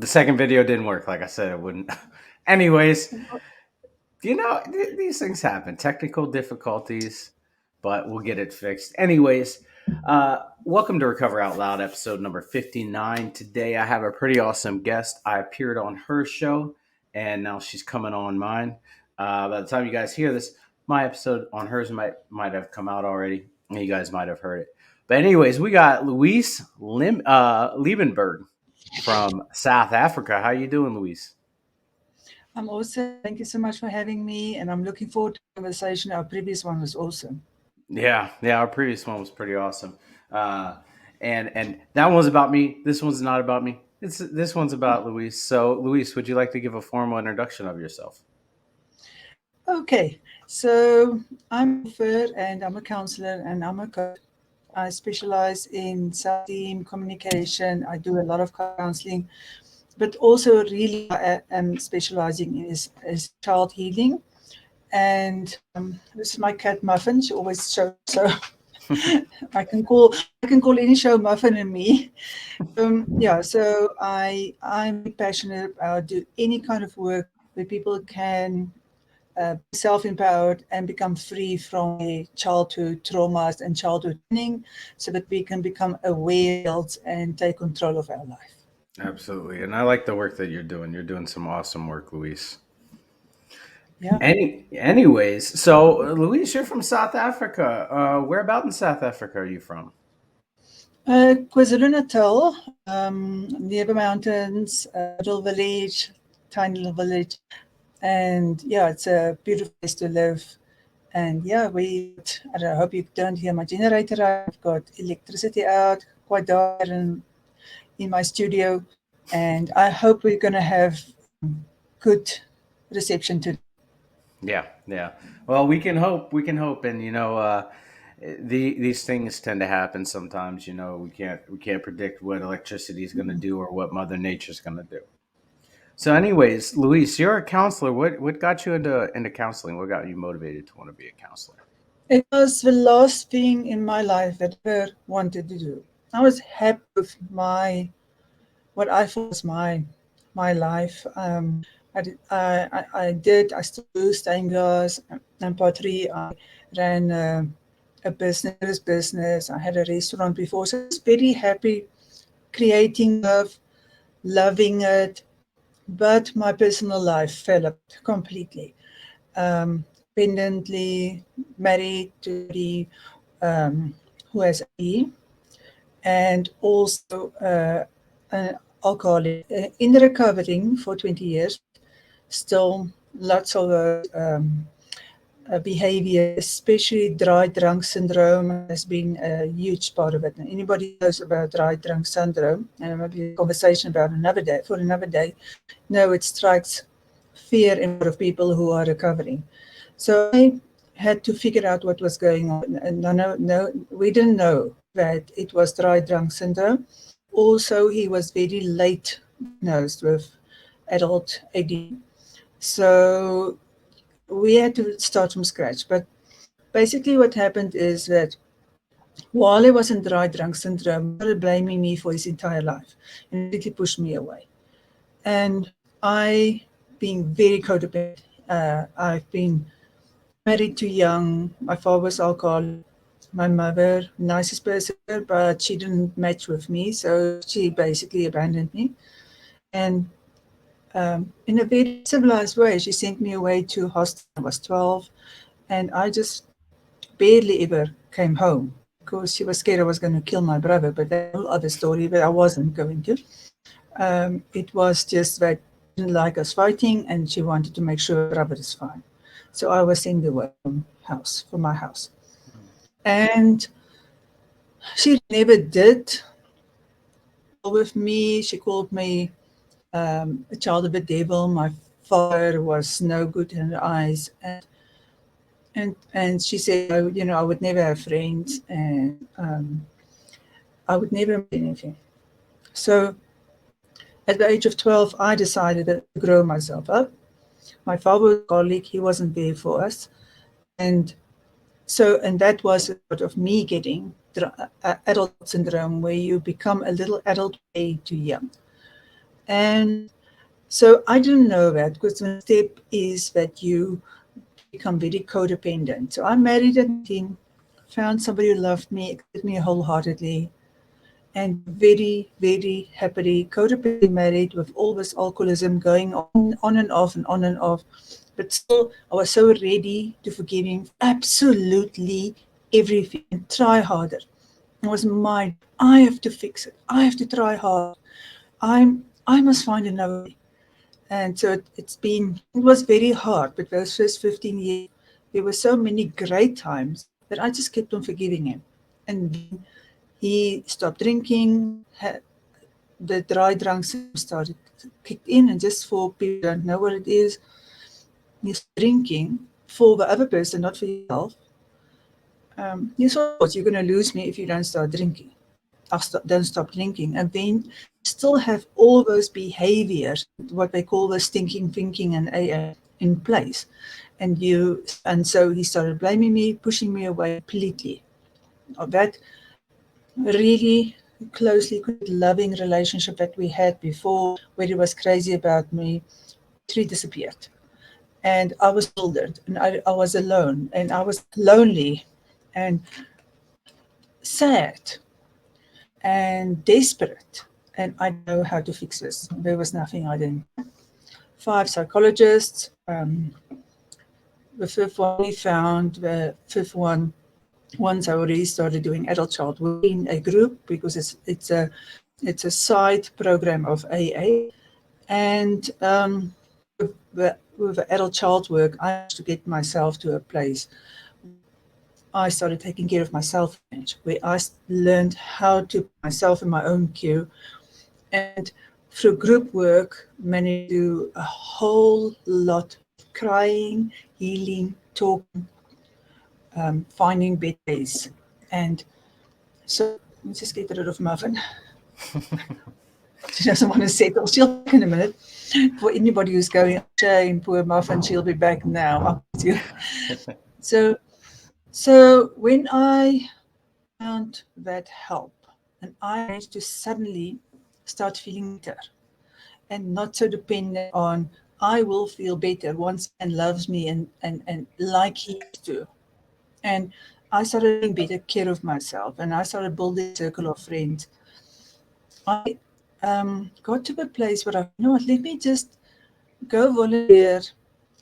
The second video didn't work. Like I said, it wouldn't. Anyways, these things happen. Technical difficulties, but we'll get it fixed. Anyways, welcome to Recover Out Loud, episode number 59. Today, I have a pretty awesome guest. I appeared on her show, and now she's coming on mine. By the time you guys hear this, my episode on hers might have come out already, and you guys might have heard it. But anyways, we got Louise Liebenberg from South Africa. How you doing, Louise? I'm awesome. Thank you so much for having me, and I'm looking forward to the conversation. Our previous one was awesome. Yeah. Our previous one was pretty awesome, uh, and that one's about me. This one's not about me. This one's about Louise. So, Louise, would you like to give a formal introduction of yourself? Okay, so I'm a author and I'm a counselor and I'm a coach. I specialize in self-esteem, communication. I do a lot of counseling, but also really I am specializing in is child healing. And this is my cat Muffin. She always shows so I can call any show Muffin and me. So I'm passionate about do any kind of work where people can be self-empowered and become free from their childhood traumas and childhood training, so that we can become aware and take control of our life. Absolutely, and I like the work that you're doing. You're doing some awesome work, Louise. Yeah. Anyways, so Louise, you're from South Africa. Where about in South Africa are you from? KwaZulu-Natal, near the mountains, a little village, tiny little village. And yeah, it's a beautiful place to live. And yeah, I don't know, I hope you don't hear my generator. I've got electricity out, quite dark in my studio. And I hope we're going to have good reception today. Yeah. Well, we can hope. We can hope, and these things tend to happen sometimes. We can't predict what electricity is going to do or what Mother Nature's going to do. So, anyways, Luis, you're a counselor. What got you into counseling? What got you motivated to want to be a counselor? It was the last thing in my life that I ever wanted to do. I was happy with what I thought was my life. I still do stained glass and pottery. I ran a business. I had a restaurant before, so I was very happy creating love, loving it. But my personal life fell apart completely. Independently married to the who has a and also an alcoholic in recovering for 20 years. Still, lots of behavior, especially dry drunk syndrome, has been a huge part of it. And anybody knows about dry drunk syndrome, and maybe a conversation about another day, no, it strikes fear in a lot of people who are recovering. So I had to figure out what was going on, and no, we didn't know that it was dry drunk syndrome. Also, he was very late diagnosed with adult AD. So we had to start from scratch. But basically, what happened is that while he was in dry drunk syndrome, he started blaming me for his entire life and really pushed me away. And I, being very codependent, I've been married too young. My father was alcoholic. My mother, nicest person, but she didn't match with me, so she basically abandoned me. And in a very civilized way, she sent me away to hostel. I was 12, and I just barely ever came home because she was scared I was going to kill my brother. But that's a whole other story. But I wasn't going to. It was just that she didn't like us fighting, and she wanted to make sure her brother is fine. So I was sent away from my house. And she never did with me. She called me a child of the devil. My father was no good in her eyes, and she said, oh, I would never have friends, and I would never do anything. So at the age of 12, I decided to grow myself up. My father was a colleague; he wasn't there for us, and and that was a sort of me getting adult syndrome, where you become a little adult way too young. And so I didn't know that, because the step is that you become very codependent. So I married at 19, found somebody who loved me, accepted me wholeheartedly, and very, very happily codependently married with all this alcoholism going on and off and on and off. But still, I was so ready to forgive him for absolutely everything and try harder. It was mine. I have to fix it. I have to try hard. I must find another way. And so it was very hard, but those first 15 years, there were so many great times that I just kept on forgiving him. And then he stopped drinking, the dry drunk syndrome started kicked in, and just for people who don't know what it is, you start drinking for the other person, not for yourself. You thought you're going to lose me if you don't start drinking. Don't stop drinking, and then you still have all those behaviors, what they call the stinking thinking and AA, in place, and so he started blaming me, pushing me away completely. That really closely loving relationship that we had before, where he was crazy about me, totally disappeared. And I was bewildered, and I was alone, and I was lonely and sad and desperate. And I didn't know how to fix this. There was nothing I didn't. 5 psychologists. The fifth one we found, the fifth one, once I already started doing adult child work in a group, because it's a side program of AA. And with the adult child work, I managed to get myself to a place where I started taking care of myself, where I learned how to put myself in my own queue. And through group work, managed to do a whole lot of crying, healing, talking, finding better ways. And so let's just get rid of Muffin. She doesn't want to settle. She'll be back in a minute. For anybody who's going, oh, shame, poor Muffin, she'll be back now. So, so when I found that help, and I managed to suddenly start feeling better and not so dependent on, I will feel better once and loves me and like he used to. And I started taking better care of myself, and I started building a circle of friends. I got to a place where you know what, let me just go volunteer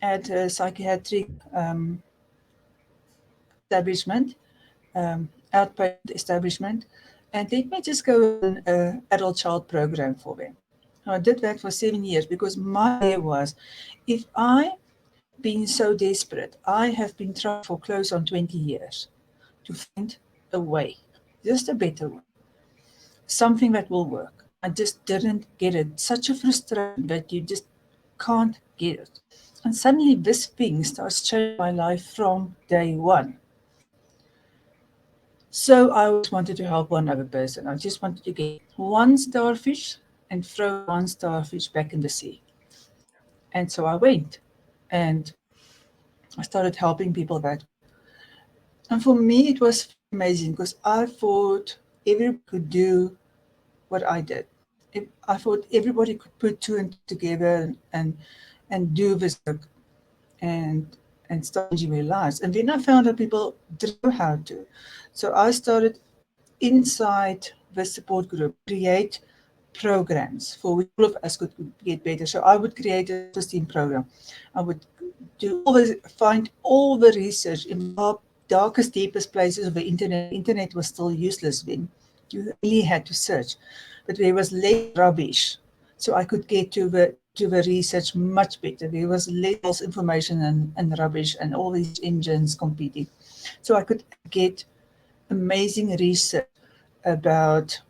at a psychiatric establishment, outpatient establishment, and let me just go on an adult child program for them. I did that for 7 years, because my idea was, if I have been so desperate, I have been trying for close on 20 years to find a way, just a better way, something that will work. I just didn't get it. Such a frustration that you just can't get it. And suddenly this thing starts changing my life from day one. So I always wanted to help one other person. I just wanted to get one starfish and throw one starfish back in the sea. And so I went and I started helping people that. And for me, it was amazing, because I thought everybody could do what I did. I thought everybody could put two and two together and do this work and start changing their lives. And then I found that people didn't know how to. So I started inside the support group create programs for which all of us could get better. So I would create a self-esteem program. I would find all the research in the darkest, deepest places of the internet. The internet was still useless then. You really had to search, but there was less rubbish, so I could get to the research much better. There was less false information and rubbish and all these engines competing, so I could get amazing research about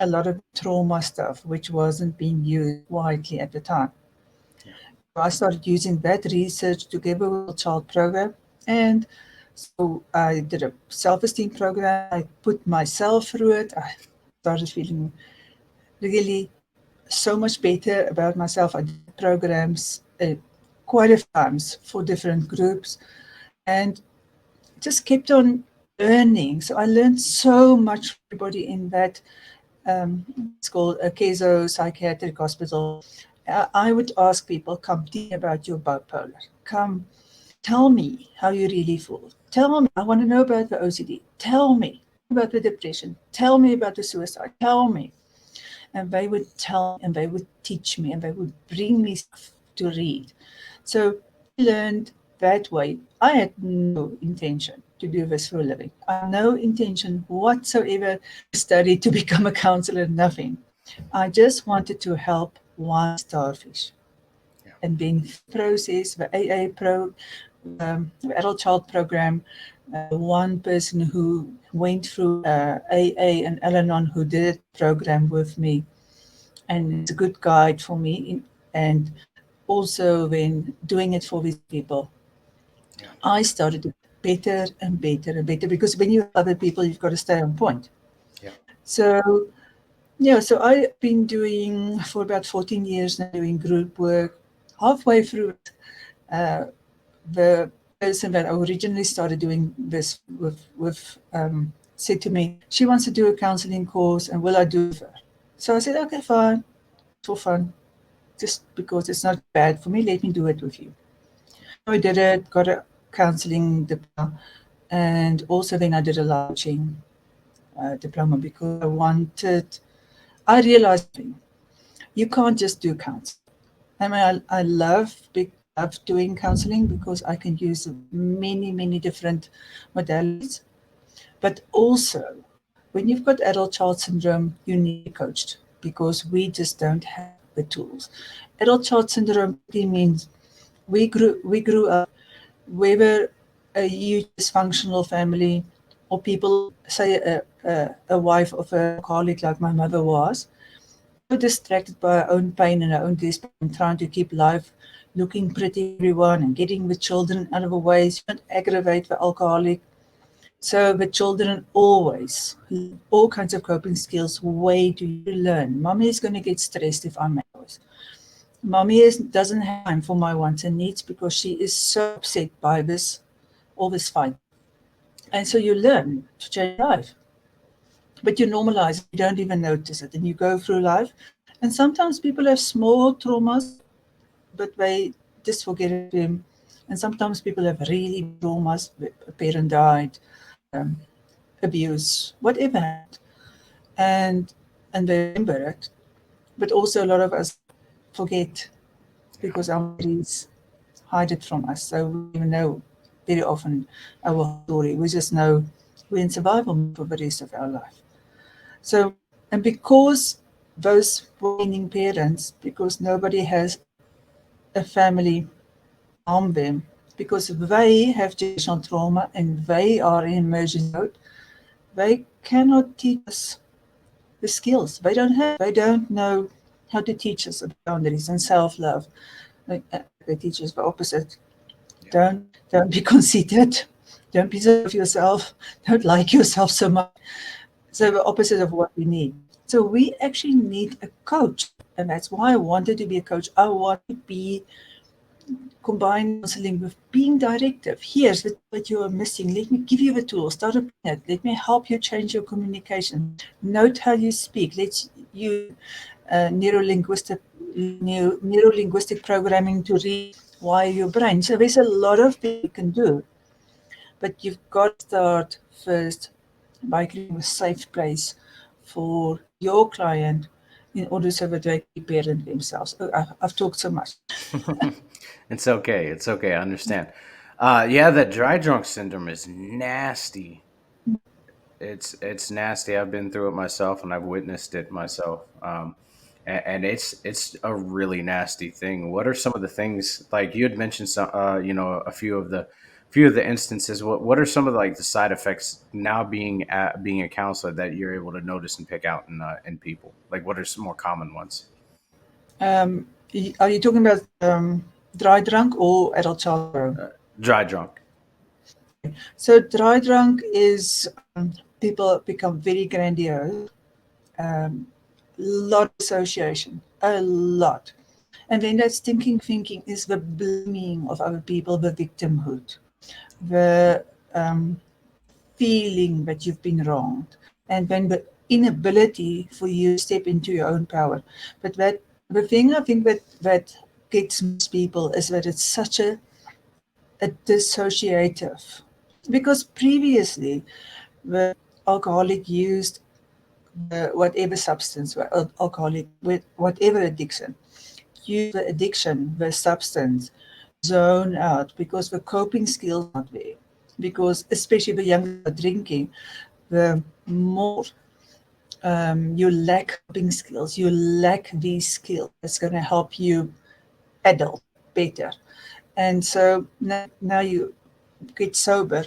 a lot of trauma stuff which wasn't being used widely at the time. Yeah. I started using that research to give a child program, and so I did a self-esteem program. I put myself through it. I started feeling really so much better about myself. I did programs quite a few times for different groups, and just kept on learning. So I learned so much from everybody in that it's called a Keso Psychiatric Hospital. I would ask people, come tell me about your bipolar. Come tell me how you really feel. Tell me, I want to know about the OCD. Tell me about the depression. Tell me about the suicide. Tell me. And they would tell me and they would teach me and they would bring me stuff to read. So I learned that way. I had no intention to do this for a living. I had no intention whatsoever to study to become a counselor, nothing. I just wanted to help one starfish. Yeah. And then process the AA the adult child program. One person who went through AA and Al-Anon who did the program with me, and it's a good guide for me. And also when doing it for these people, Yeah. I started to get better and better and better because when you have other people, you've got to stay on point. Yeah. So yeah, so I've been doing for about 14 years now doing group work. Halfway through it, uh, the person that originally started doing this with said to me, she wants to do a counseling course and will I do it with her? So I said, okay, fine, for fun, just because it's not bad for me, let me do it with you. So I did it, got a counseling diploma, and also then I did a life coaching diploma because I realized you can't just do counseling. I mean, I love doing counseling because I can use many different modalities. But also, when you've got adult child syndrome, you need to be coached because we just don't have the tools. Adult child syndrome means we grew up, we were a huge dysfunctional family, or people say a wife of a colleague like my mother was, so distracted by our own pain and our own despair and trying to keep life looking pretty everyone and getting the children out of the way. So you don't aggravate the alcoholic. So the children always all kinds of coping skills. Way do you learn? Mommy is going to get stressed if I'm out. Doesn't have time for my wants and needs because she is so upset by this all this fight. And so you learn to change life. But you normalize it, you don't even notice it, and you go through life. And sometimes people have small traumas, but they just forget it. And sometimes people have really big traumas, a parent died, um, abuse, whatever happened, and they remember it. But also a lot of us forget Yeah. because our memories hide it from us. So we don't even know very often our whole story. We just know we're in survival mode for the rest of our life. So, and because those warning parents, because nobody has a family harm them, because they have generational trauma and they are in emergency mode, they cannot teach us the skills. They don't know how to teach us about boundaries and self-love. They teach us the opposite. Yeah. Don't be conceited. Don't be so of yourself. Don't like yourself so much. So the opposite of what we need. So we actually need a coach. And that's why I wanted to be a coach. I want to be combine counseling with being directive. Here's what you are missing. Let me give you the tools. Start applying it. Let me help you change your communication. Note how you speak. Let's use neurolinguistic programming to rewire your brain. So there's a lot of things you can do, but you've got to start first by creating a safe place for your client in order so that they can parent themselves. Oh, I've talked so much. It's okay. It's okay. I understand. Yeah, that dry drunk syndrome is nasty. It's nasty. I've been through it myself, and I've witnessed it myself. And it's a really nasty thing. What are some of the things like you had mentioned? Some, a few of the instances. What are some of the side effects now being a counselor that you're able to notice and pick out in people? Like, what are some more common ones? Um, are you talking about dry drunk or adult child syndrome? Uh, Dry drunk. So dry drunk is people become very grandiose, lot of association, a lot. And then that stinking thinking is the blaming of other people, the victimhood, the feeling that you've been wronged. And then inability for you to step into your own power. But the thing I think that gets most people is that it's such a dissociative. Because previously, the alcoholic used whatever substance, alcoholic, with whatever addiction, use the addiction, the substance, to zone out because the coping skills are not there. Because especially the younger you are drinking, the more you lack coping skills, you lack these skills that's going to help you adult better. And so now you get sober,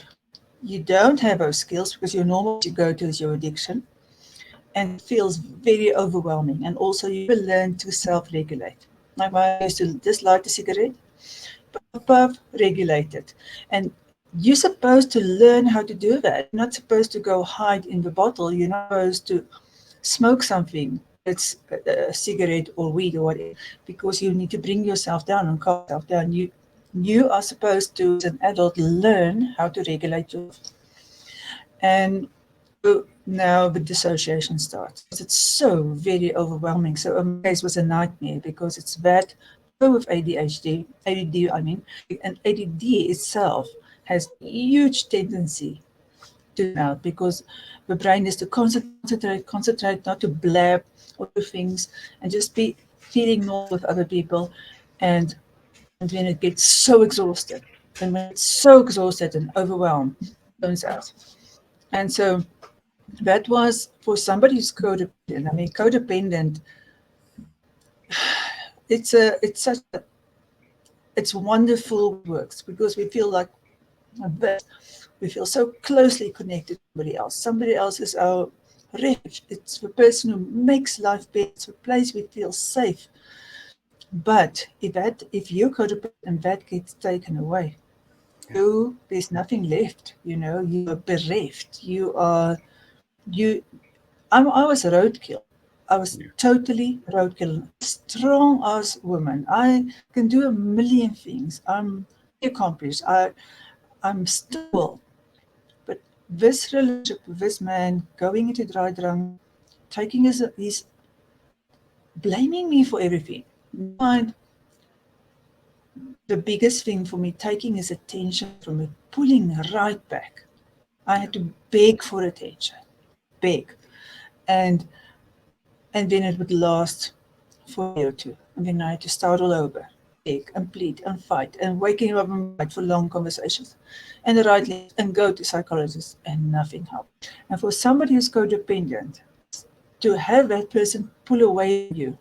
you don't have those skills because your normal to go to is your addiction, and it feels very overwhelming. And also, you will learn to self-regulate. Like I used to just light a cigarette, puff, regulate it. And you're supposed to learn how to do that. You're not supposed to go hide in the bottle. You're not supposed to smoke something, it's a cigarette or weed or whatever, because you need to bring yourself down and calm yourself down. You are supposed to, as an adult, learn how to regulate yourself. And so now the dissociation starts. It's so very overwhelming. So in my case, was a nightmare because it's that with ADHD, ADD, I mean, and ADD itself has a huge tendency to zone out because the brain is to concentrate, not to blab or do things and just be feeling normal with other people. And when it gets so exhausted, and when it's so exhausted and overwhelmed, it zones out. And so that was for somebody who's codependent. I mean, codependent, it's such a, it's wonderful when it works because we feel like that. We feel so closely connected to somebody else. Somebody else is our refuge. It's the person who makes life better. It's the place we feel safe. But if you're codependent and that gets taken away, Yeah. there's nothing left. You are bereft. You. I was a roadkill. I was Yeah. totally roadkill. Strong as woman. I can do a million things. I'm accomplished. I'm still. But this relationship with this man going into dry drunk, taking his blaming me for everything. Mind, the biggest thing for me, taking his attention from me, pulling right back. I had to beg for attention, beg, and and then it would last for a day or two, and then I had to start all over, beg and plead and fight, and waking up and fight for long conversations, and the right left, and go to psychologists, and nothing helped. And for somebody who's codependent, to have that person pull away from you,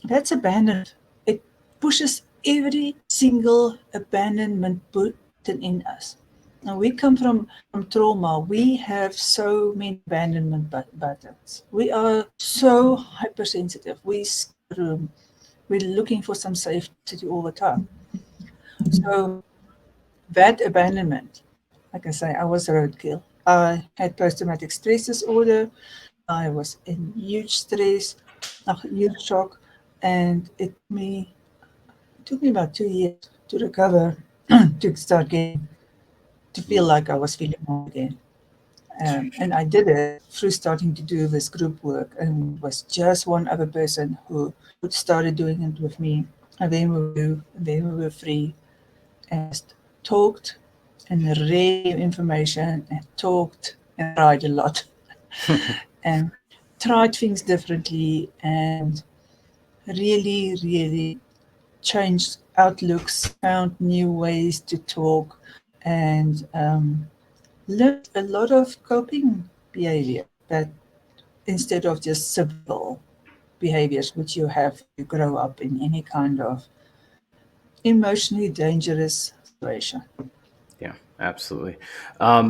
that's abandonment. It pushes every single abandonment button in us. Now we come from trauma. We have so many abandonment buttons. We are so hypersensitive. We're looking for some safety all the time. So that abandonment, like I say, I was a roadkill. I had post-traumatic stress disorder. I was in huge stress, a huge shock, and it took me about 2 years to recover, to start getting to feel Mm. like I was feeling normal again. And I did it through starting to do this group work, and it was just one other person who started doing it with me, and then we were free and just talked and read information and talked and cried a lot and tried things differently and really, really changed outlooks, found new ways to talk, and learned a lot of coping behavior that instead of just survival behaviors which you have if you grow up in any kind of emotionally dangerous situation. Yeah, absolutely.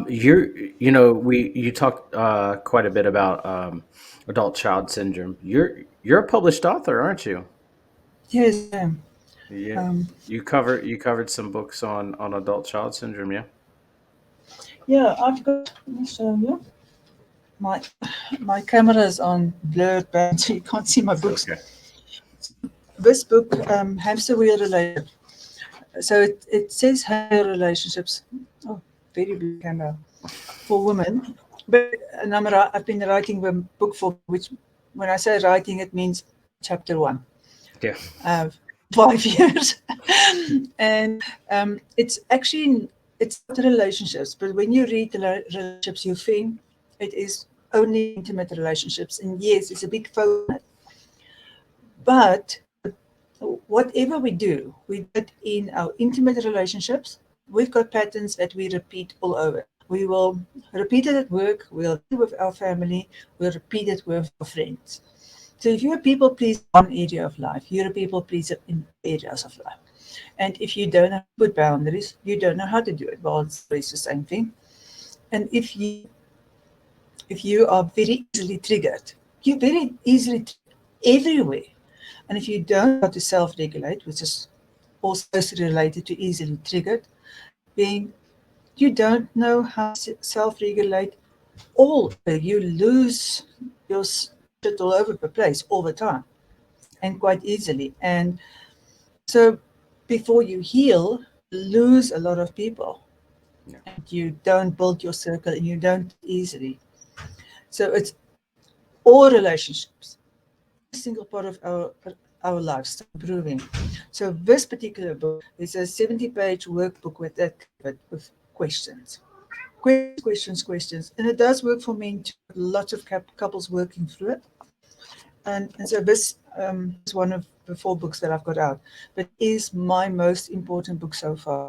You talked quite a bit about adult child syndrome. You're a published author, aren't you? Yes, I am. Yeah, Um, you covered some books on adult child syndrome. Yeah. yeah, I've got. Let me show you. My my camera is on blurred back, so you can't see my It's books. okay. This book, Hamster Wheel Relationship. So it says how relationships. Oh, very blue camera for women. But I've been writing a book for which, when I say writing, it means chapter one. Yeah. Uh, 5 years, and it's actually it's about relationships. But when you read the relationships, you think it is only intimate relationships, and yes, it's a big focus on it. But whatever we do it in our intimate relationships. We've got patterns that we repeat all over. We will repeat it at work, we'll repeat it with our family, we'll repeat it with our friends. So if you're a people pleaser in one area of life, you're a people pleaser in all areas of life. And if you don't know how to put boundaries, you don't know how to do it. Well, it's the same thing. And if you are very easily triggered, you're very easily everywhere. And if you don't know how to self-regulate, which is also closely related to easily triggered, being you don't know how to self-regulate all over. You lose your shit all over the place all the time and quite easily. And so before you heal, you lose a lot of people Yeah. and you don't build your circle and you don't easily. So it's all relationships, every single part of our lives improving. So this particular book is a 70-page workbook with that covered with questions. Questions. And it does work for me too. Lots of couples working through it. And so this is one of the 4 books that I've got out, but is my most important book so far.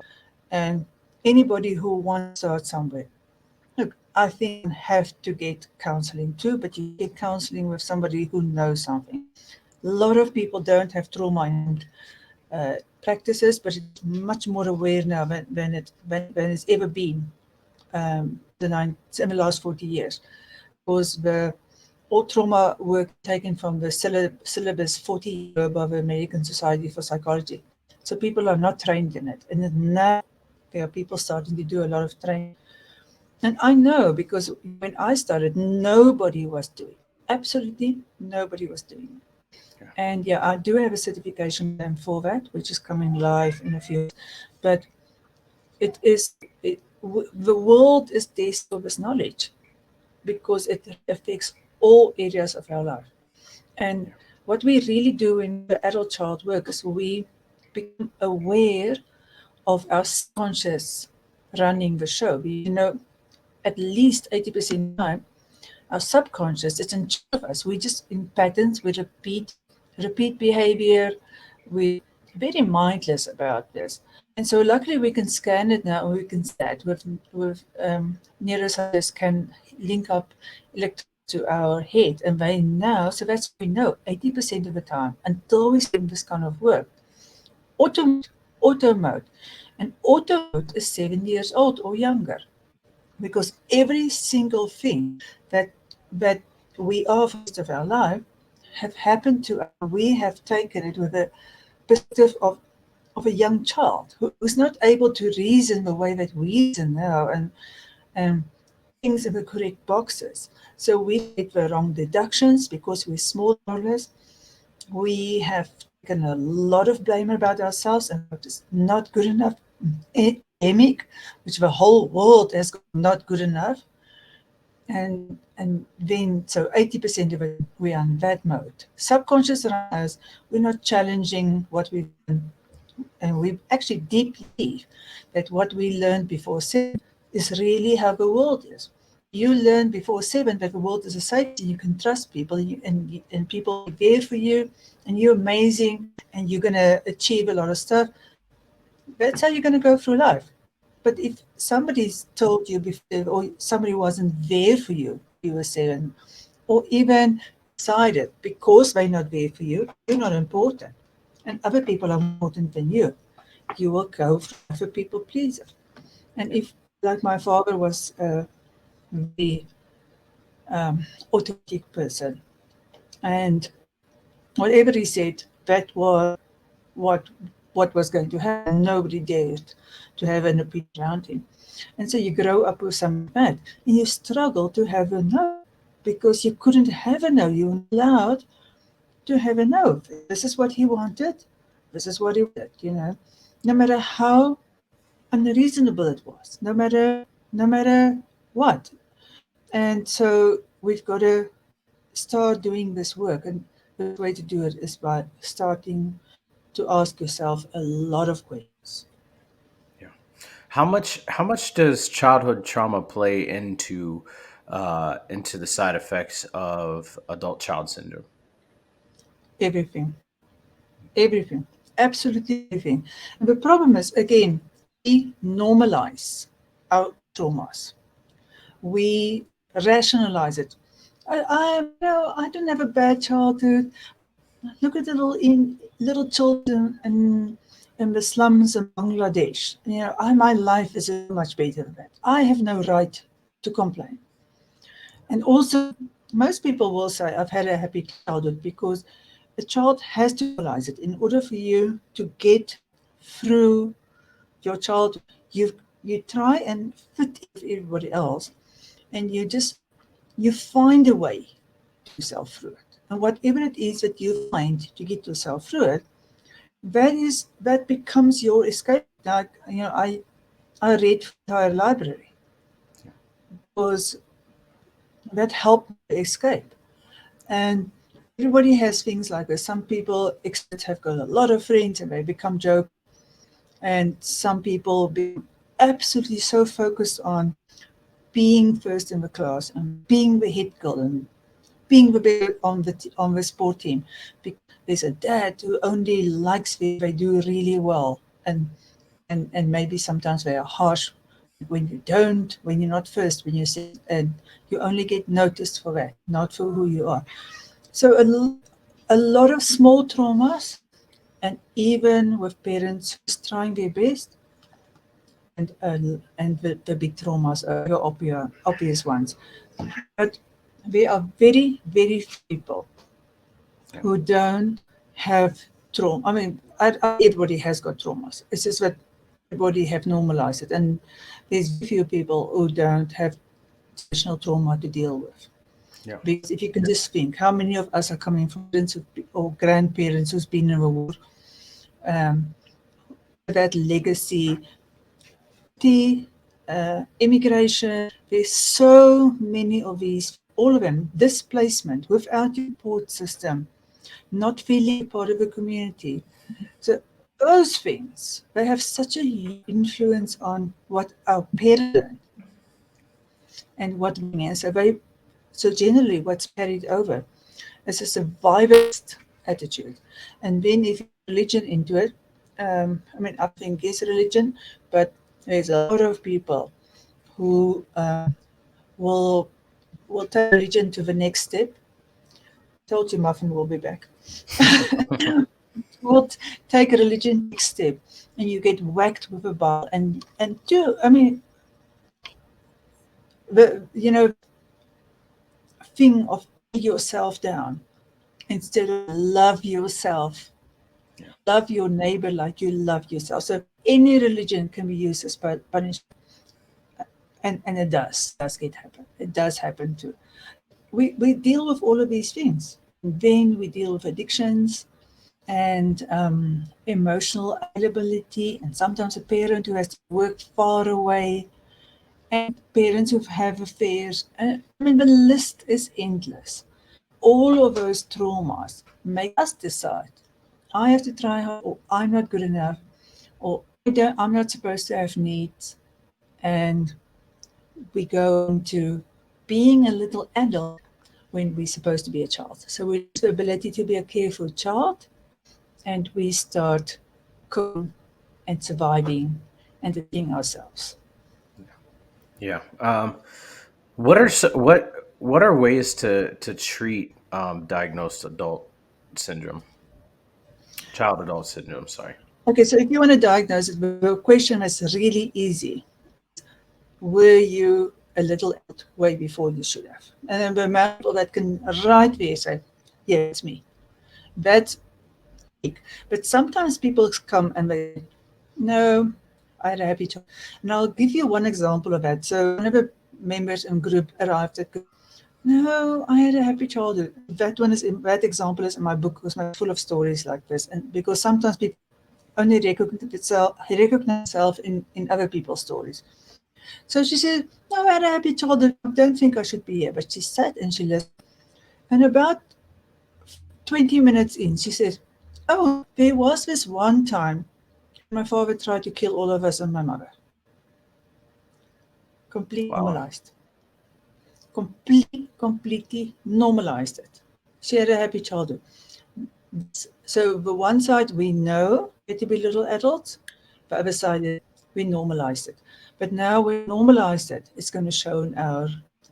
And anybody who wants to start somewhere, look, I think you have to get counseling too, but you get counseling with somebody who knows something. A lot of people don't have trauma-informed practices, but it's much more aware now than it's ever been in the last 40 years. Because the all trauma work taken from the syllabus 40 years ago by the American Society for Psychology. So people are not trained in it. And now there are people starting to do a lot of training. And I know because when I started, nobody was doing it. Absolutely nobody was doing it. Yeah. And yeah, I do have a certification plan for that, which is coming live in a few years. But it is, the world is desperate for this knowledge because it affects all areas of our life. And Yeah. what we really do in the adult child work is we become aware of our subconscious running the show. At least 80% of the time, our subconscious is in charge of us. We just in patterns, we repeat behavior, we very mindless about this. And so luckily we can scan it now and we can see that with neuroscientists can link up electrons to our head and they know, so that's what we know 80% of the time until we see this kind of work. Auto mode. And auto mode is 7 years old or younger because every single thing that that we are for the rest of our life have happened to us. We have taken it with a perspective of a young child who's not able to reason the way that we reason now and things in the correct boxes. So we make the wrong deductions because we're small learners. We have taken a lot of blame about ourselves and what is not good enough. Emic, which the whole world has got not good enough. And then so 80% of it we are in that mode. Subconscious around us, we're not challenging what we've done. And we actually deeply believe that what we learned before 7 is really how the world is. You learn before 7 that the world is a safe and you can trust people and people are there for you and you're amazing and you're going to achieve a lot of stuff. That's how you're going to go through life. But if somebody's told you before, or somebody wasn't there for you, you were 7, or even decided because they're not there for you, you're not important, and other people are more important than you will go for life a people pleaser. And Yeah. if, like my father was a very automatic person, and whatever he said, that was what what was going to happen. Nobody dared to have an opinion around him. And so you grow up with some of that, and you struggle to have a no because you couldn't have a no. You were not allowed to have a no. This is what he wanted. This is what he wanted. No matter how unreasonable it was, no matter what. And so we've got to start doing this work. And the way to do it is by starting to ask yourself a lot of questions. Yeah. How much does childhood trauma play into the side effects of adult child syndrome? Everything, everything, absolutely everything. And the problem is, again, we normalize our traumas. We rationalize it. I don't have a bad childhood. Look at little children in the slums in Bangladesh. My life is so much better than that. I have no right to complain. And also, most people will say, I've had a happy childhood, because a child has to realize it. In order for you to get through your childhood, you try and fit in with everybody else, and you find a way to yourself through it. And whatever it is that you find to get yourself through it, that becomes your escape. Like, I read the entire library because that helped me escape. And everybody has things like this. Some people have got a lot of friends and they become jokes, and some people become absolutely so focused on being first in the class and being the head girl and being the best on the sport team. Because there's a dad who only likes they do really well, and maybe sometimes they are harsh when you don't, when you're not first, when you're second, and you only get noticed for that, not for who you are. So a lot of small traumas, and even with parents who's trying their best, and the big traumas are your obvious ones. But there are very, very few people Yeah. who don't have trauma. I mean, everybody has got traumas. It's just that everybody have normalized it, and there's very few people who don't have traditional trauma to deal with. Yeah. Because if you can just think, how many of us are coming from parents or grandparents who's been in the war, um, that legacy, the immigration, there's so many of these, all of them, displacement without your support system, not feeling part of a community. So those things, they have such a huge influence on what our parents learn and what we learn. So generally what's carried over is a survivalist attitude. And then if you put religion into it, I think it's religion, but there's a lot of people who will take religion to the next step. Told you Muffin will be back. Will take a religion next step, and you get whacked with a Bible. And do the thing of put yourself down instead of love yourself, Yeah. love your neighbor like you love yourself. So any religion can be used as punishment, and it does happen too. We deal with all of these things. And then we deal with addictions and emotional availability, and sometimes a parent who has to work far away, and parents who have affairs. The list is endless. All of those traumas make us decide, I have to try hard, or I'm not good enough, or I'm not supposed to have needs. And we go into being a little adult when we're supposed to be a child. So we lose the ability to be a careful child, and we start coping and surviving and defending ourselves. Yeah. What are ways to treat diagnosed adult syndrome, child adult syndrome? Sorry. Okay, so if you want to diagnose it, the question is really easy. Were you a little adult way before you should have? And then the amount of people that can right there say, yeah, it's me. That's big. But sometimes people come and they say, no, I had a happy child. And I'll give you one example of that. So one of the members in group arrived at, no, I had a happy childhood. That example is in my book because it's full of stories like this. And because sometimes people only recognize itself in other people's stories. So she said, no, I had a happy childhood. I don't think I should be here. But she sat and she listened. And about 20 minutes in, she said, oh, there was this one time my father tried to kill all of us and my mother. Completely Wow. normalized. Completely normalized it. She had a happy childhood. So the one side we know it to be little adults, the other side is we normalized it. But now we normalized it, it's going to show in our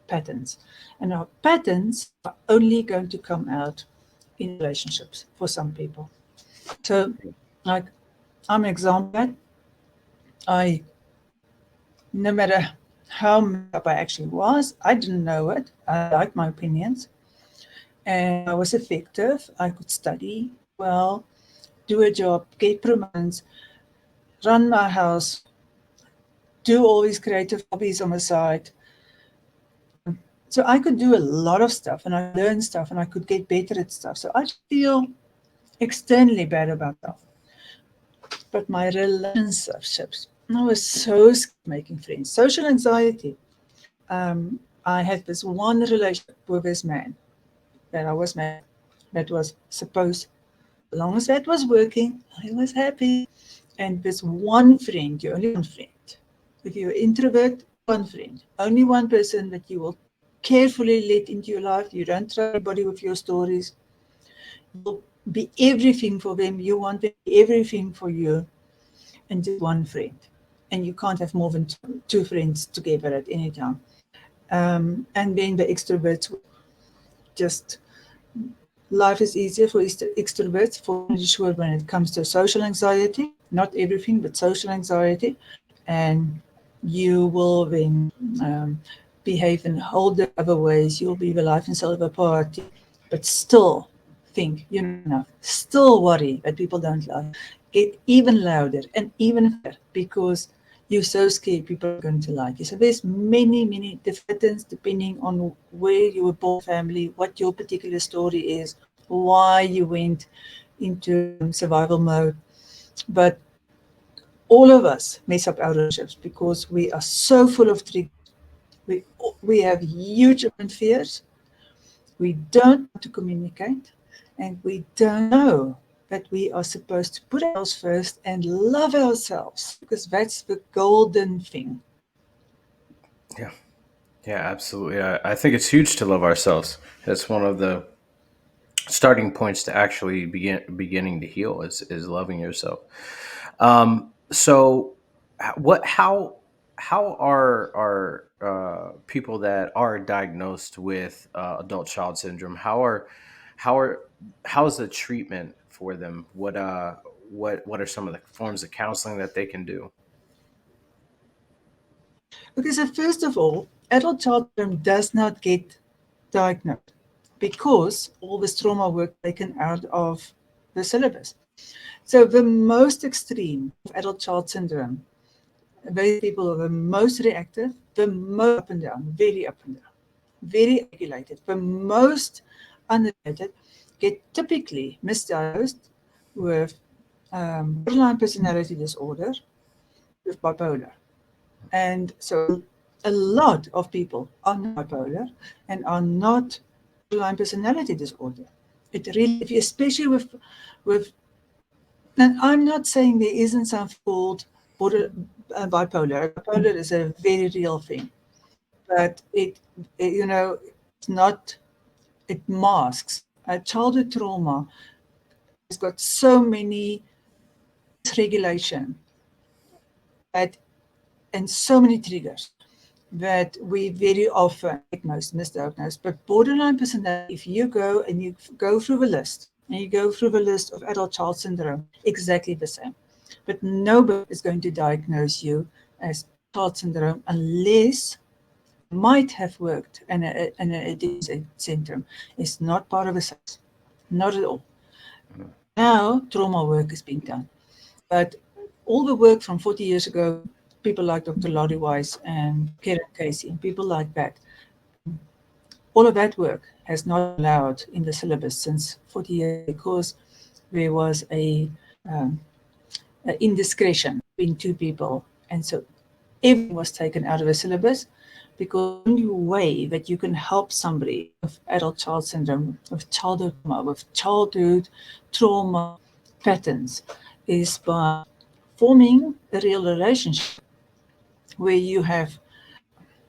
patterns. And our patterns are only going to come out in relationships for some people. So, like, I'm an example of that. I, no matter how messed up I actually was, I didn't know it. I liked my opinions and I was effective. I could study well, do a job, get promotions, run my house, do all these creative hobbies on the side. So I could do a lot of stuff and I learned stuff and I could get better at stuff. So I feel externally bad about that. But my relationships, I was so scared of making friends. Social anxiety. I had this one relationship with this man that I was married that was supposed, as long as that was working, I was happy. And this one friend, you only one friend. If you're an introvert, one friend. Only one person that you will carefully let into your life. You don't trust anybody with your stories. You'll be everything for them. You want them to be everything for you. And just one friend. And you can't have more than two friends together at any time. And then the extroverts just life is easier for extroverts, for sure, when it comes to social anxiety. Not everything, but social anxiety. And you will then behave in whole other ways. You'll be the life and soul of a party, but still think you're not enough. Still worry that people don't like. Get even louder and even fair because you're so scared people are going to like you. So there's many differences depending on where you were born, family, what your particular story is, why you went into survival mode. But all of us mess up our relationships because we are so full of triggers. We, we have huge fears. We don't want to communicate, and we don't know that we are supposed to put ourselves first and love ourselves because that's the golden thing. Yeah. Yeah, absolutely. I think it's huge to love ourselves. That's one of the starting points to actually beginning to heal is loving yourself. So what how are people that are diagnosed with adult child syndrome, how are how's the treatment for them? What are some of the forms of counseling that they can do? Because first of all, adult child syndrome does not get diagnosed because all this trauma work taken out of the syllabus. So the most extreme of adult child syndrome, those people are the most reactive, the most up and down, very up and down, very regulated, the most unregulated, get typically misdiagnosed with borderline personality disorder, with bipolar. And so a lot of people are not bipolar and are not borderline personality disorder. It really, if you, especially with, and I'm not saying there isn't something called border bipolar. Bipolar is a very real thing, but it's not. It masks a childhood trauma. It's got so many dysregulation that and so many triggers that we very often diagnose, misdiagnose. But borderline personality, if you go and you go through the list, and you go through the list of adult child syndrome, exactly the same. But nobody is going to diagnose you as child syndrome unless might have worked in a addiction syndrome. It's not part of a sex, not at all. Mhm. Now, trauma work is being done. But all the work from 40 years ago, people like Dr. Laurie Weiss and Karen Casey, and people like that, all of that work has not been allowed in the syllabus since 40 years because there was a indiscretion between two people. And so everything was taken out of the syllabus, because the only way that you can help somebody with adult child syndrome, with childhood trauma patterns, is by forming a real relationship where you have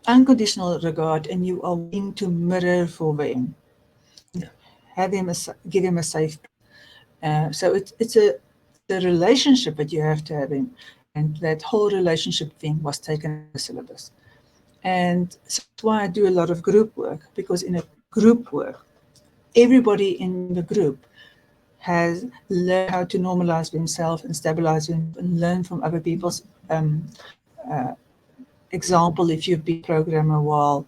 unconditional regard and you are willing to mirror for them and have them give them a safe. So it's a relationship that you have to have in, and that whole relationship thing was taken out of the syllabus. And so that's why I do a lot of group work, because in a group work, everybody in the group has learned how to normalize themselves and stabilize themselves and learn from other people's uh, example. If you've been a programmer a while,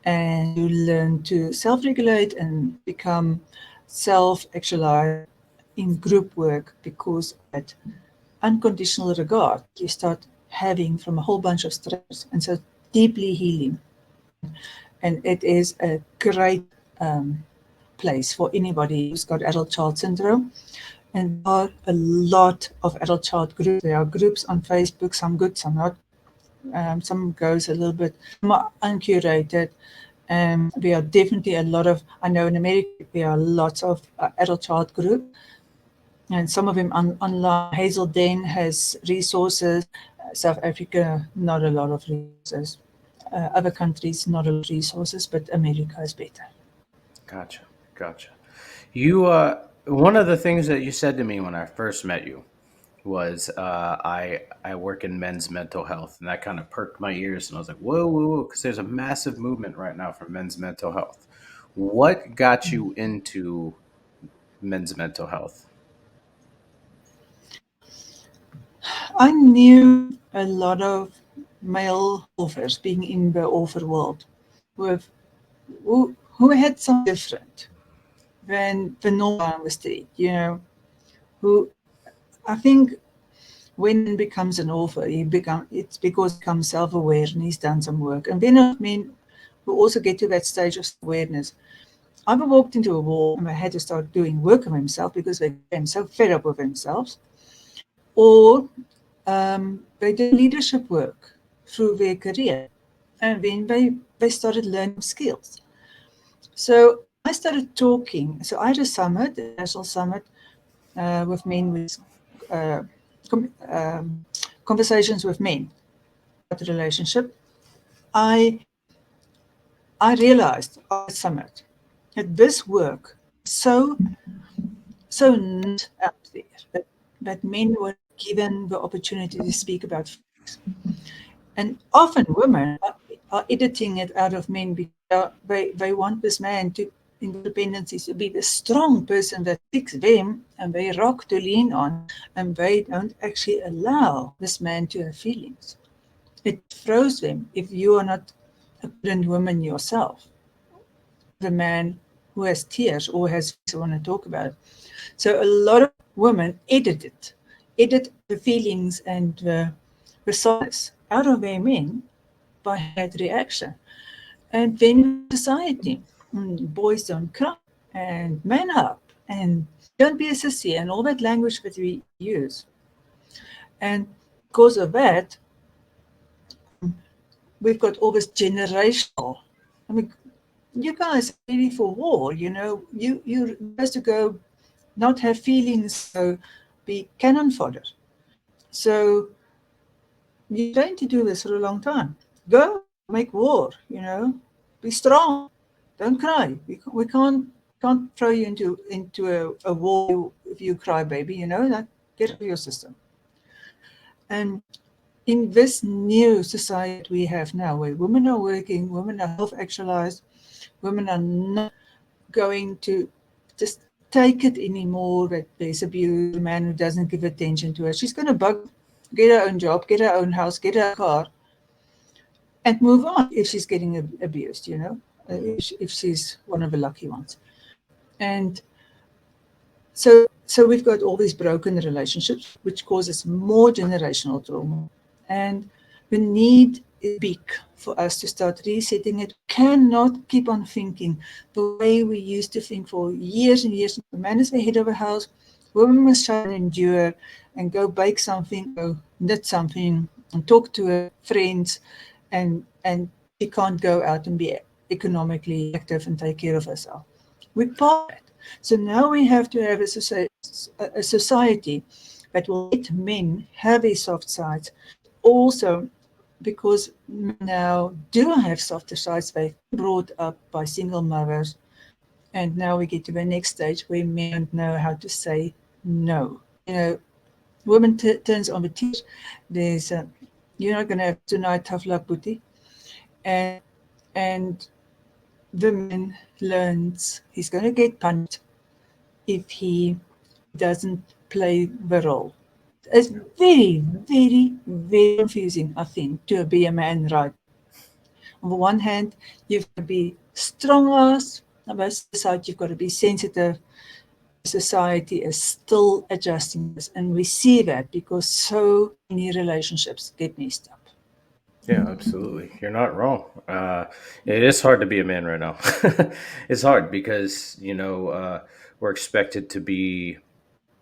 and you learn to self-regulate and become self-actualized in group work, because of that unconditional regard you start having from a whole bunch of strangers, and so deeply healing. And it is a great place for anybody who's got adult child syndrome. And there are a lot of adult child groups. There are groups on Facebook, some good, some not. Some goes a little bit, some are uncurated. There are definitely a lot of, I know in America, there are lots of adult child groups, and some of them online. Hazel Den has resources. South Africa, not a lot of resources. Other countries, not a lot of resources, but America is better. Gotcha. Gotcha. You, one of the things that you said to me when I first met you was, I work in men's mental health, and that kind of perked my ears, and I was like, whoa, whoa, whoa, because there's a massive movement right now for men's mental health. What got you into men's mental health? I knew a lot of male authors being in the author world with, who had something different than the normal guy on the street, who, I think when man becomes an author, it's because he becomes self-aware and he's done some work. And then men who also get to that stage of awareness either walked into a wall and they had to start doing work on themselves because they became so fed up with themselves, or they did leadership work through their career, and then they started learning skills. So I started talking. So I had a summit, a national summit, with men, with uh, com- um, conversations with men about the relationship. I I realized at the summit that this work is so not out there, that men were given the opportunity to speak about feelings. And often women are editing it out of men because they want this man to, in dependencies, to be the strong person that fix them and they rock to lean on, and they don't actually allow this man to have feelings. It throws them if you are not a confident woman yourself, the man who has tears or has feelings want to talk about it. So a lot of women edit the feelings and the softness out of their men by having that reaction. And then society, boys don't cry, and man up, and don't be a sissy, and all that language that we use. And because of that, we've got all this generational. I mean, you guys are ready for war, you're supposed to go not have feelings, so be cannon fodder. So you're going to do this for a long time. Go make war, be strong. Don't cry. We can't throw you into a war if you cry, baby. That, get out of your system. And in this new society we have now, where women are working, women are self-actualized, women are not going to just take it anymore that there's abuse, a man who doesn't give attention to her. She's going to get her own job, get her own house, get her car, and move on if she's getting abused, if she's one of the lucky ones. And so we've got all these broken relationships, which causes more generational trauma. And the need is big for us to start resetting it. Cannot keep on thinking the way we used to think for years and years. The man is the head of a house, women must try and endure and go bake something, go knit something, and talk to her friends, and she can't go out and be economically active and take care of herself. We're part of that. So now we have to have a society that will let men have their soft sides, also because men now do have softer sides. They've been brought up by single mothers, and now we get to the next stage where men don't know how to say no. Woman turns on the teach. There's you're not going to have tonight, tough luck, booty, and the man learns he's going to get punished if he doesn't play the role. It's very, very, very confusing, I think, to be a man right. On the one hand, you've got to be strong ass. On the other side, you've got to be sensitive. Society is still adjusting this, and we see that because so many relationships get messed up. Yeah, absolutely. You're not wrong. It is hard to be a man right now. It's hard because we're expected to be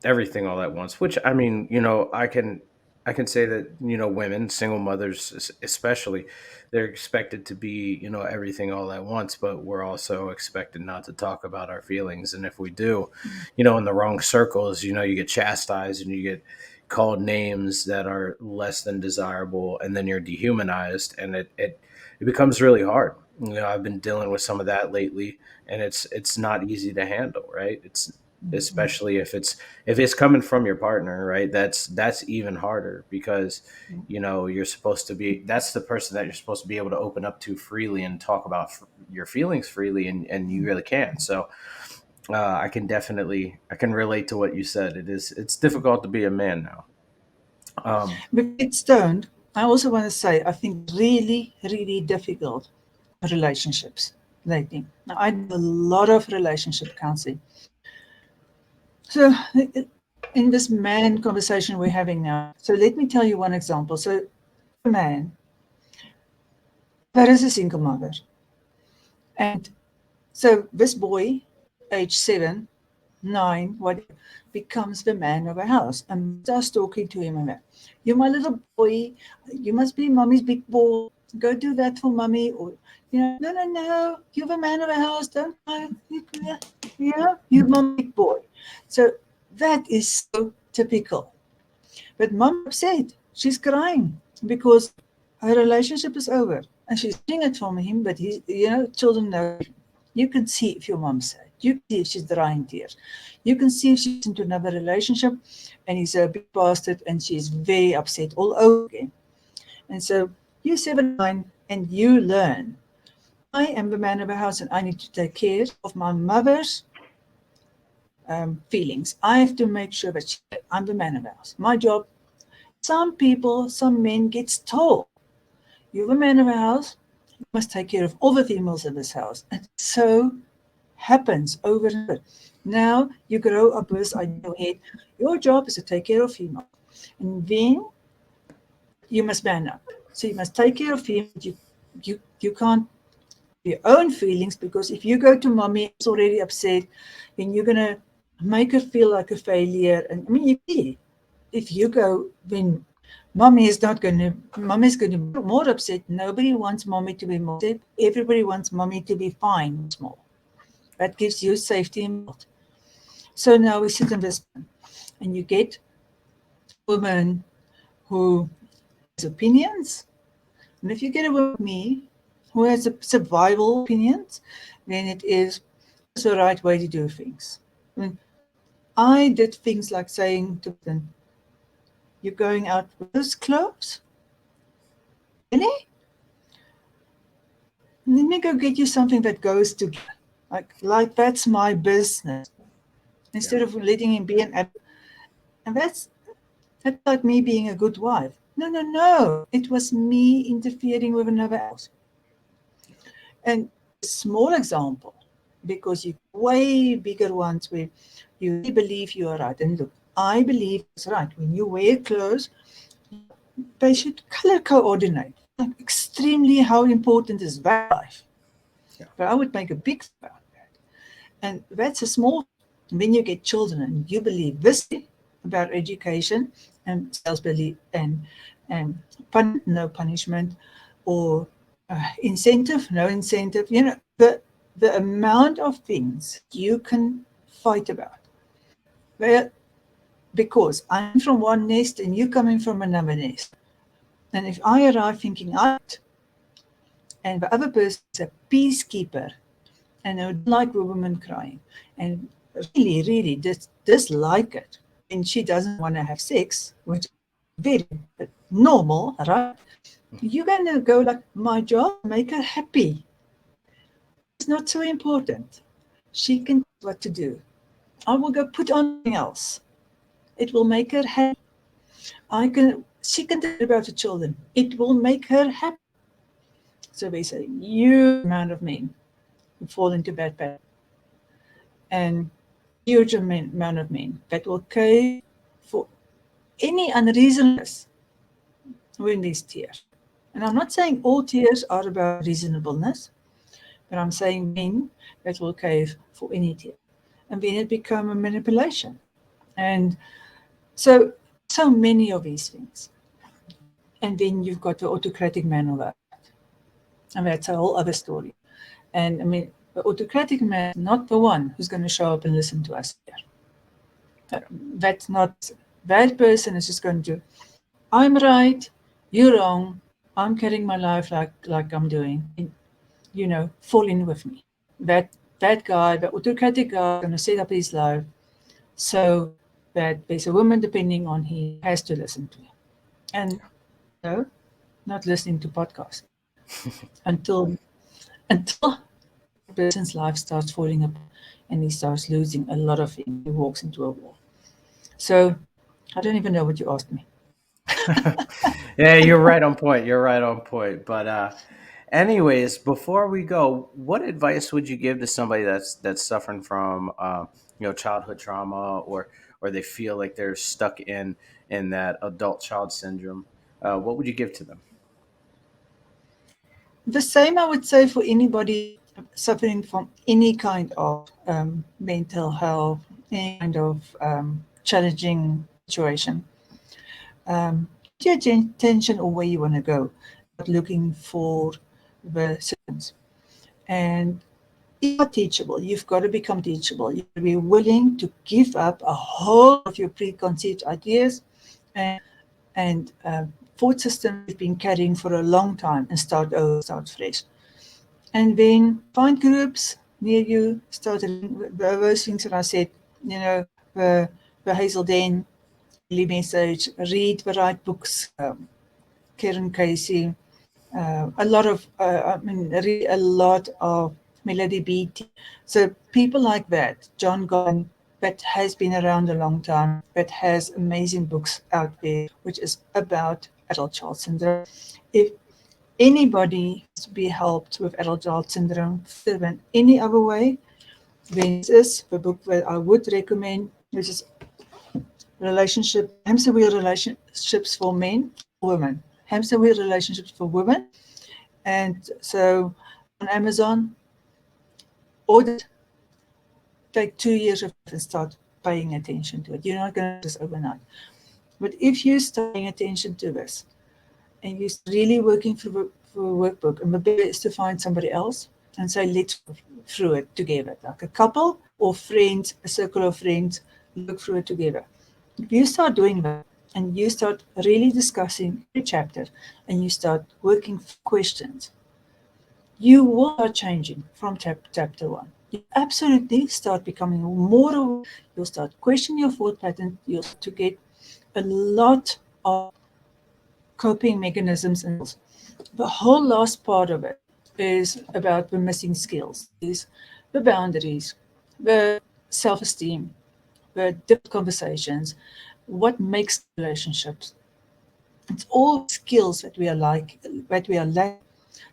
everything all at once. Which I mean, I can say that women, single mothers especially, they're expected to be everything all at once, but we're also expected not to talk about our feelings. And if we do, in the wrong circles, you get chastised and you get called names that are less than desirable, and then you're dehumanized, and it becomes really hard. I've been dealing with some of that lately, and it's not easy to handle, right? It's especially if it's coming from your partner, right? That's even harder because you're supposed to be that's the person that you're supposed to be able to open up to freely and talk about your feelings freely, and you really can. So I can relate to what you said. It's difficult to be a man now. Before we get stoned, I also want to say I think really, really difficult relationships lately. Now, I do a lot of relationship counseling. So, in this man conversation we're having now, so let me tell you one example. So, a man that is a single mother, and so this boy, age 7, 9, whatever, becomes the man of a house and starts talking to him about, you're my little boy, you must be mommy's big boy, go do that for mommy, or no, no, no, you're the man of a house, don't cry, you're my big boy. So that is so typical. But mom upset, she's crying because her relationship is over, and she's doing it from him. But children know. You can see if your mom's sad. You can see if she's drying tears. You can see if she's into another relationship, and he's a big bastard, and she's very upset all over again. And so you 7, 9, and you learn. I am the man of the house, and I need to take care of my mother's feelings. I have to make sure that I'm the man of the house. My job. Some people, some men gets told, you're the man of the house, you must take care of all the females in this house. And so happens over and over. Now you grow up with this idea in your head, your job is to take care of females. And then you must man up. So you must take care of females. You can't your own feelings, because if you go to mommy who's already upset, then you're gonna make her feel like a failure. And I mean, if you go when mommy's going to be more upset. Nobody wants mommy to be more upset. Everybody wants mommy to be fine, small. That gives you safety and build. So now we sit in this, and you get a woman who has opinions. And if you get a woman like me who has a survival opinions, then it is the right way to do things. I mean, I did things like saying to them, you're going out with those clothes? Really? Let me go get you something that goes together. Like that's my business. Instead of letting him be an adult. And that's like me being a good wife. No, no, no. It was me interfering with another house. And a small example, because you way bigger ones where you really believe you are right. And look, I believe it's right. When you wear clothes, they should color coordinate. Like extremely how important is that life? Yeah. But I would make a big about that. And that's a small. When you get children and you believe this about education, and sales and no punishment, or incentive, no incentive. The amount of things you can fight about. Well, because I'm from one nest and you're coming from another nest. And if I arrive thinking and the other person is a peacekeeper and I would like a woman crying and really, really dislike it, and she doesn't want to have sex, which is very normal, right? You're going to go like, my job, make her happy. It's not so important. She can tell what to do. I will go put on something else. It will make her happy. She can tell about the children. It will make her happy. So there's a huge amount of men who fall into bad pattern, and huge amount of men that will cave for any unreasonableness when there's tears. And I'm not saying all tears are about reasonableness, but I'm saying men that will cave for any tear. And then it become a manipulation. And so many of these things. And then you've got the autocratic man of that. And that's a whole other story. And I mean, the autocratic man is not the one who's going to show up and listen to us here. That's not, that person is just going to, I'm right, you're wrong, I'm carrying my life like I'm doing. And, fall in with me. That guy, the autocratic guy, is going to set up his life so that there's a woman depending on him has to listen to him. And no, not listening to podcasts until that person's life starts falling apart and he starts losing a lot of things. He walks into a wall. So I don't even know what you asked me. Yeah, you're right on point. You're right on point. But anyways, before we go, what advice would you give to somebody that's suffering from childhood trauma, or they feel like they're stuck in that adult child syndrome? What would you give to them? The same I would say for anybody suffering from any kind of mental health, any kind of challenging situation. Get your attention or where you want to go, not looking for the solutions. And you are teachable. You've got to become teachable. You've got to be willing to give up a whole of your preconceived ideas and thought system you've been carrying for a long time and start over, start fresh. And then find groups near you, start those things that I said, the Hazel Den, daily message, read the right books, Karen Casey, read a lot of Melody Beattie. So people like that, John Gottman, that has been around a long time, that has amazing books out there, which is about adult child syndrome. If anybody has to be helped with adult child syndrome further than any other way, then this is the book that I would recommend, which is Hamster Wheel Relationships for Men, Women. Hamster Wheel Relationships for Women. And so on Amazon, order, take 2 years of it and start paying attention to it. You're not going to do this overnight. But if you start paying attention to this and you're really working for a workbook, and the best is to find somebody else and say, let's go through it together. Like a couple or friends, a circle of friends, look through it together. If you start doing that and you start really discussing every chapter and you start working questions, you will start changing from chapter one. You absolutely start becoming more aware. You'll start questioning your thought pattern. You'll start to get a lot of coping mechanisms. And the whole last part of it is about the missing skills, is the boundaries, the self-esteem, the difficult conversations, what makes relationships. It's all skills that we are lacking.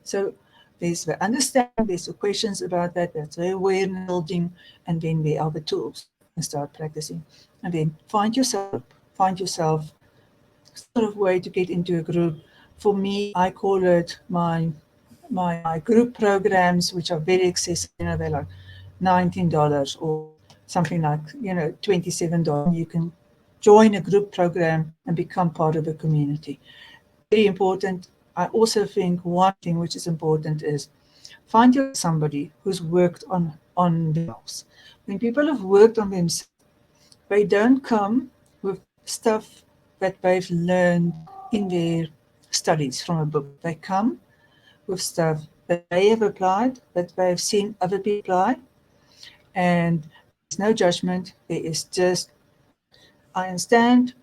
So there's the understanding, there's the questions about that, that's the awareness building, and then there are the tools and start practicing. And then find yourself sort of way to get into a group. For me, I call it my group programs, which are very accessible. They're like $19 or something like $27. You can join a group program and become part of a community. Very important. I also think one thing which is important is find you somebody who's worked on themselves. When people have worked on themselves, they don't come with stuff that they've learned in their studies from a book. They come with stuff that they have applied, that they have seen other people apply, and there's no judgment. There is just, I understand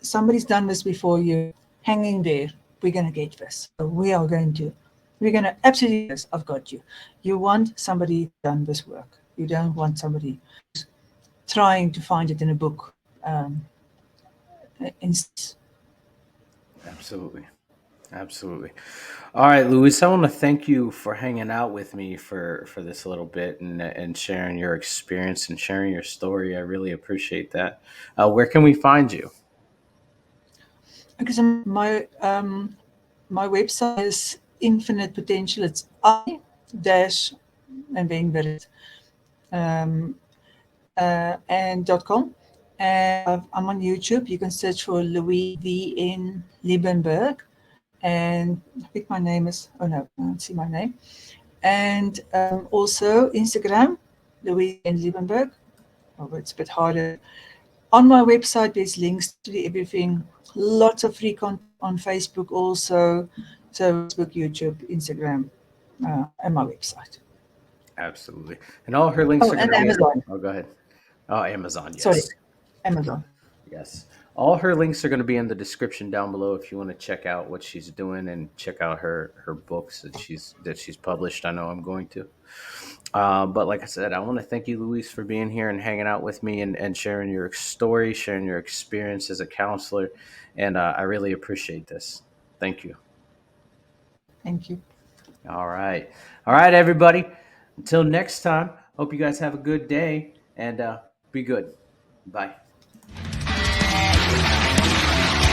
somebody's done this before you, hanging there. We're going to get this. So we're going to absolutely, yes, I've got you. You want somebody done this work. You don't want somebody trying to find it in a book. In, Absolutely. Absolutely. All right, Louise, I want to thank you for hanging out with me for this little bit and sharing your experience and sharing your story. I really appreciate that. Where can we find you? because my website is Infinite Potential. It's I dash and then the um, and .com. And I'm on YouTube. You can search for Louise V.N. Liebenberg. And I think my name is, oh no, I don't see my name. And also Instagram, Louise N. Liebenberg. Oh, it's a bit harder. On my website, there's links to everything. Lots of free content on Facebook also. So Facebook, YouTube, Instagram, and my website. Absolutely. And all her links Oh, are going and to be in. Amazon. Oh, go ahead. Oh, Amazon. Sorry, Yes. Amazon. Yes. All her links are going to be in the description down below if you want to check out what she's doing and check out her books that she's published. I know I'm going to. But like I said, I want to thank you, Louise, for being here and hanging out with me and sharing your story, sharing your experience as a counselor. And I really appreciate this. Thank you. Thank you. All right. All right, everybody. Until next time, hope you guys have a good day and be good. Bye.